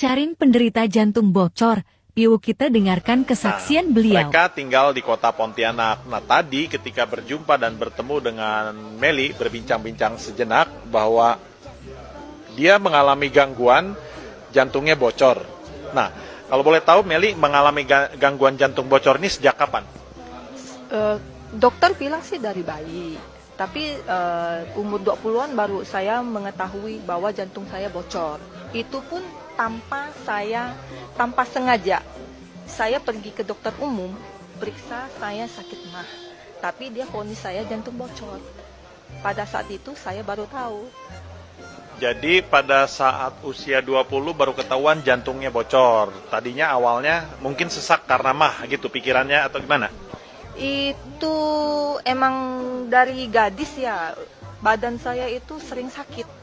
Carin penderita jantung bocor, yuk kita dengarkan kesaksian beliau. Mereka tinggal di kota Pontianak. Nah, tadi ketika berjumpa dan bertemu dengan Meli, berbincang-bincang sejenak bahwa dia mengalami gangguan jantungnya bocor. Nah, kalau boleh tahu Meli mengalami gangguan jantung bocor ini sejak kapan? Dokter bilang sih dari bayi. Tapi umur 20-an baru saya mengetahui bahwa jantung saya bocor. Itu pun tanpa sengaja. Saya pergi ke dokter umum, periksa saya sakit mah. Tapi dia vonis saya jantung bocor. Pada saat itu saya baru tahu. Jadi pada saat usia 20 baru ketahuan jantungnya bocor. Tadinya awalnya mungkin sesak karena mah gitu pikirannya atau gimana? Itu emang dari gadis ya, badan saya itu sering sakit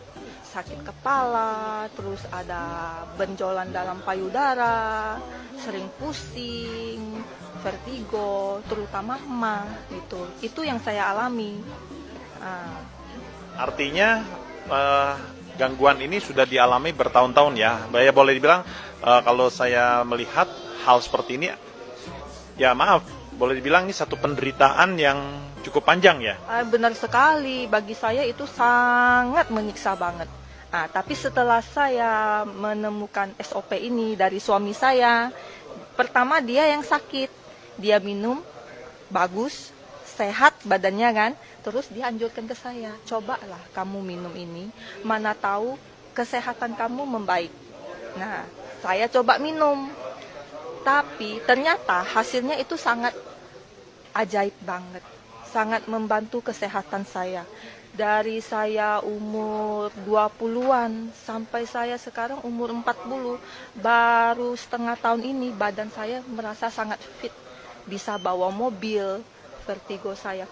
kepala, terus ada benjolan dalam payudara, sering pusing, vertigo, terutama mah itu yang saya alami. Artinya gangguan ini sudah dialami bertahun-tahun ya. Ya boleh dibilang kalau saya melihat hal seperti ini, ya maaf, boleh dibilang ini satu penderitaan yang cukup panjang ya? Benar sekali, bagi saya itu sangat menyiksa banget. Tapi setelah saya menemukan SOP ini dari suami saya, pertama dia yang sakit, dia minum, bagus, sehat badannya kan, terus dia anjurkan ke saya, cobalah kamu minum ini, mana tahu kesehatan kamu membaik. Nah, saya coba minum, tapi ternyata hasilnya itu sangat ajaib banget, sangat membantu kesehatan saya. Dari saya umur 20-an sampai saya sekarang umur 40, baru setengah tahun ini badan saya merasa sangat fit. Bisa bawa mobil, vertigo saya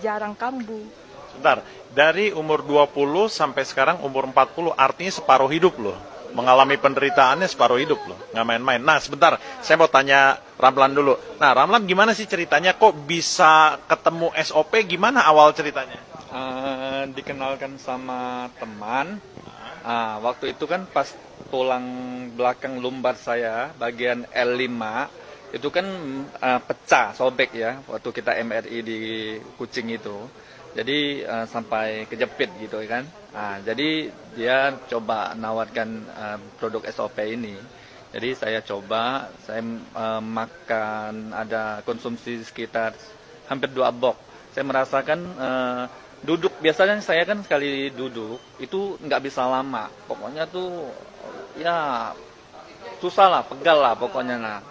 jarang kambuh. Sebentar, dari umur 20 sampai sekarang umur 40 artinya separuh hidup loh. Mengalami penderitaannya separuh hidup loh, nggak main-main. Nah sebentar, saya mau tanya Ramlan dulu. Nah Ramlan gimana sih ceritanya kok bisa ketemu SOP, gimana awal ceritanya? Dikenalkan sama teman. Waktu itu kan pas tulang belakang lumbar saya bagian L5 itu kan pecah, sobek ya waktu kita MRI di Kucing itu. Jadi sampai kejepit gitu kan. Jadi dia coba nawarkan produk SOP ini. Jadi saya coba, saya makan, ada konsumsi sekitar hampir 2 box. Saya merasakan duduk, biasanya saya kan sekali duduk itu nggak bisa lama, pokoknya tuh ya susah lah, pegal lah pokoknya.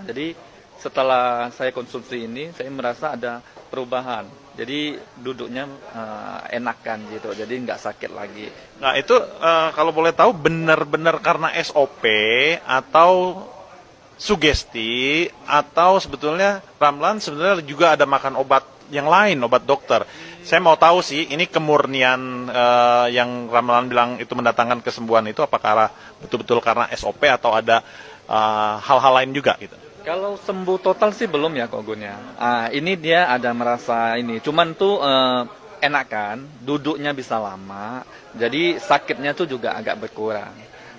Jadi setelah saya konsumsi ini saya merasa ada perubahan, jadi duduknya enakan gitu, jadi nggak sakit lagi. Nah itu kalau boleh tahu benar-benar karena SOP atau sugesti atau sebetulnya Ramlan sebenarnya juga ada makan obat yang lain, obat dokter. Saya mau tahu sih, ini kemurnian yang Ramlan bilang itu mendatangkan kesembuhan itu apakah betul-betul karena SOP atau ada hal-hal lain juga gitu? Kalau sembuh total sih belum ya Kok Gun ya. Ini dia ada merasa ini, cuman tuh enakan, duduknya bisa lama, jadi sakitnya tuh juga agak berkurang.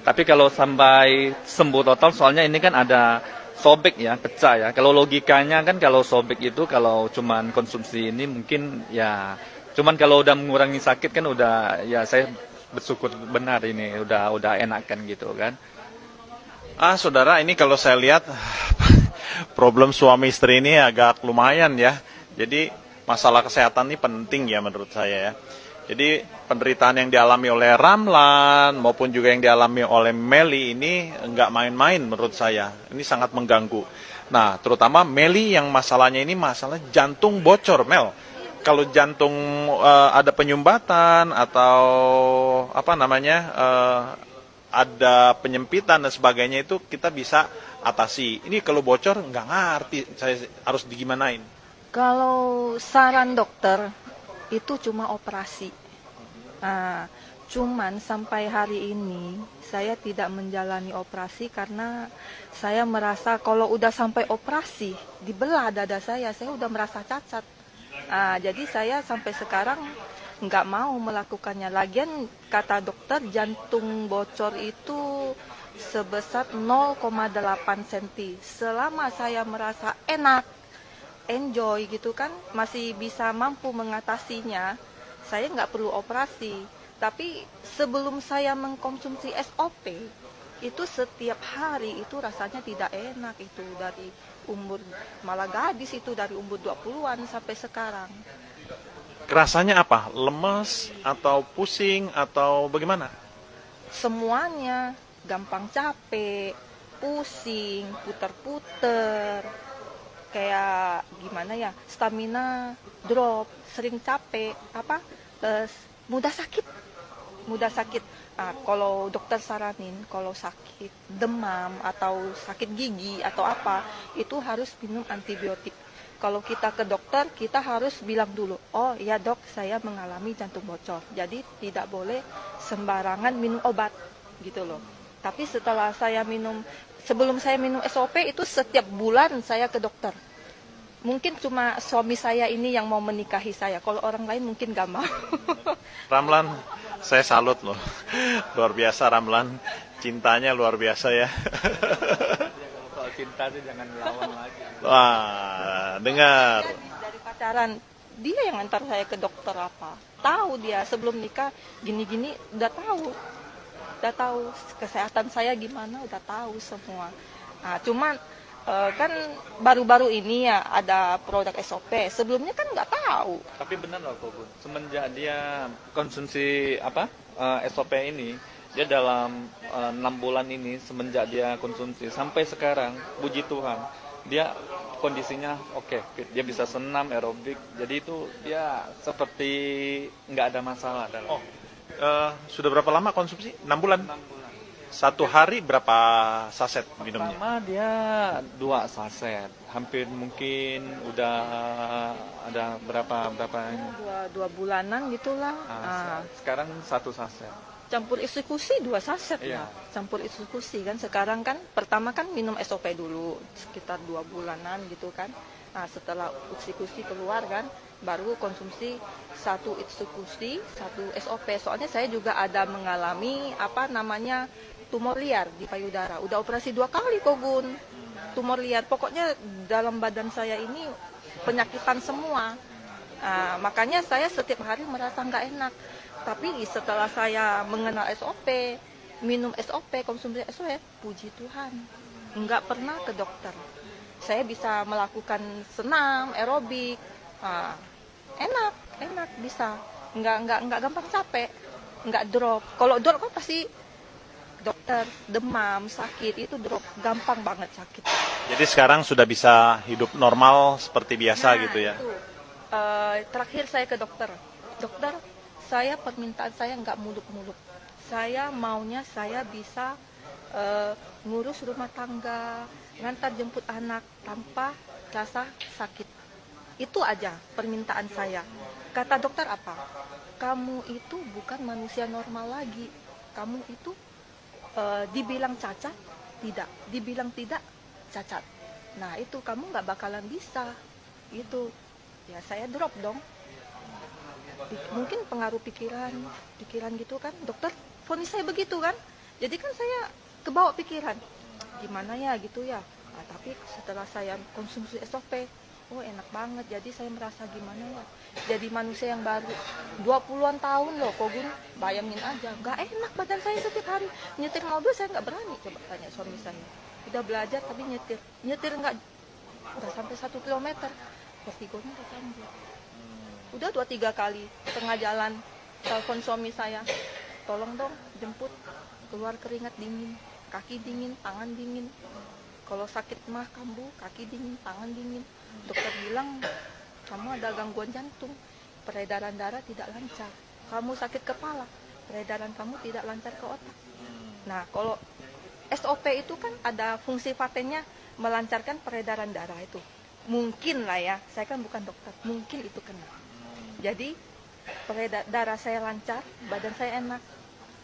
Tapi kalau sampai sembuh total, soalnya ini kan ada sobek ya, pecah ya. Kalau logikanya kan kalau sobek itu kalau cuman konsumsi ini mungkin ya, cuman kalau udah mengurangi sakit kan udah ya, saya bersyukur benar ini udah enakan gitu kan. Saudara, ini kalau saya lihat problem suami istri ini agak lumayan ya. Jadi masalah kesehatan ini penting ya menurut saya ya. Jadi penderitaan yang dialami oleh Ramlan maupun juga yang dialami oleh Meli ini nggak main-main menurut saya. Ini sangat mengganggu. Nah, terutama Meli yang masalahnya ini masalah jantung bocor, Mel. Kalau jantung ada penyumbatan atau apa namanya ada penyempitan dan sebagainya itu kita bisa atasi. Ini kalau bocor nggak ngerti saya harus digimanain. Kalau saran dokter itu cuma operasi. Cuman sampai hari ini saya tidak menjalani operasi karena saya merasa kalau udah sampai operasi dibelah dada saya udah merasa cacat. Jadi saya sampai sekarang nggak mau melakukannya. Lagian kata dokter jantung bocor itu sebesar 0,8 cm. Selama saya merasa enak, enjoy gitu kan, masih bisa mampu mengatasinya, saya nggak perlu operasi. Tapi sebelum saya mengkonsumsi SOP, itu setiap hari itu rasanya tidak enak, itu dari umur malah gadis, itu dari umur 20-an sampai sekarang. Rasanya apa? Lemes atau pusing atau bagaimana? Semuanya gampang capek, pusing, puter-puter, kayak gimana ya, stamina drop, sering capek, mudah sakit. Nah, kalau dokter saranin, kalau sakit demam atau sakit gigi atau apa, itu harus minum antibiotik. Kalau kita ke dokter, kita harus bilang dulu, oh ya dok, saya mengalami jantung bocor. Jadi tidak boleh sembarangan minum obat, gitu loh. Tapi sebelum saya minum SOP, itu setiap bulan saya ke dokter. Mungkin cuma suami saya ini yang mau menikahi saya, kalau orang lain mungkin gak mau. Ramlan, saya salut loh. Luar biasa Ramlan, cintanya luar biasa ya. Kalau cinta sih jangan lawan lagi. Wah, dengar. Dari pacaran, dia yang antar saya ke dokter apa. Tahu dia sebelum nikah gini-gini, udah tahu kesehatan saya gimana, udah tahu semua. Nah, cuman kan baru-baru ini ya ada produk SOP. Sebelumnya kan nggak tahu. Tapi benar loh Kak Bun, semenjak dia konsumsi SOP ini, dia dalam 6 bulan ini semenjak dia konsumsi sampai sekarang, puji Tuhan, dia kondisinya oke, dia bisa senam, aerobik, jadi itu dia seperti nggak ada masalah. Sudah berapa lama konsumsi? 6 bulan? 6 bulan. Satu hari berapa saset minumnya? Pertama dia 2 saset, hampir mungkin udah ada berapa ini? Dua bulanan gitulah. Sekarang 1 saset. Campur eksekusi 2 saset. Iya. Nah. Campur eksekusi kan sekarang kan pertama kan minum SOP dulu sekitar 2 bulanan gitu kan. Nah, setelah eksekusi keluar kan baru konsumsi 1 eksekusi, 1 SOP. Soalnya saya juga ada mengalami tumor liar di payudara. Udah operasi 2 kali kok Gun. Tumor liar. Pokoknya dalam badan saya ini penyakitan semua. Nah, makanya saya setiap hari merasa nggak enak. Tapi setelah saya mengenal SOP, minum SOP, konsumsi SOP, puji Tuhan, nggak pernah ke dokter. Saya bisa melakukan senam, aerobik, enak bisa, nggak gampang capek, nggak drop. Kalau drop kan pasti dokter, demam, sakit, itu drop, gampang banget sakit. Jadi sekarang sudah bisa hidup normal seperti biasa gitu ya? Itu. Terakhir saya ke dokter, saya permintaan saya nggak muluk-muluk. Saya maunya saya bisa ngurus rumah tangga, ngantar jemput anak tanpa rasa sakit. Itu aja permintaan saya. Kata dokter apa? Kamu itu bukan manusia normal lagi. Kamu itu dibilang cacat, tidak. Dibilang tidak, cacat. Nah itu kamu nggak bakalan bisa. Itu. Ya saya drop dong. Mungkin pengaruh pikiran gitu kan. Dokter vonis saya begitu kan. Jadi kan saya kebawa pikiran. Gimana ya gitu ya. Nah, tapi setelah saya konsumsi SOP, oh enak banget. Jadi saya merasa gimana ya. Jadi manusia yang baru. 20-an tahun loh kok Gun. Bayangin aja. Gak enak badan saya setiap hari. Nyetir mobil saya nggak berani. Coba tanya suami saya. Udah belajar tapi nyetir nggak. Udah sampai 1 kilometer. Vertigonya udah kambuh. Udah 2-3 kali tengah jalan telepon suami saya, tolong dong jemput, keluar keringat dingin, kaki dingin, tangan dingin. Kalau sakit mah kambuh, kaki dingin, tangan dingin. Dokter bilang kamu ada gangguan jantung, peredaran darah tidak lancar. Kamu sakit kepala, peredaran kamu tidak lancar ke otak. Nah kalau SOP itu kan ada fungsi patennya melancarkan peredaran darah itu. Mungkin lah ya, saya kan bukan dokter, mungkin itu kena. Jadi darah saya lancar, badan saya enak,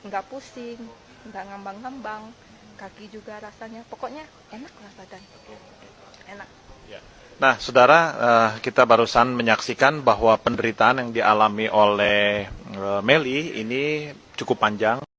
nggak pusing, nggak ngambang-ngambang, kaki juga rasanya, pokoknya enak lah badan, enak. Nah, saudara, kita barusan menyaksikan bahwa penderitaan yang dialami oleh Meli ini cukup panjang.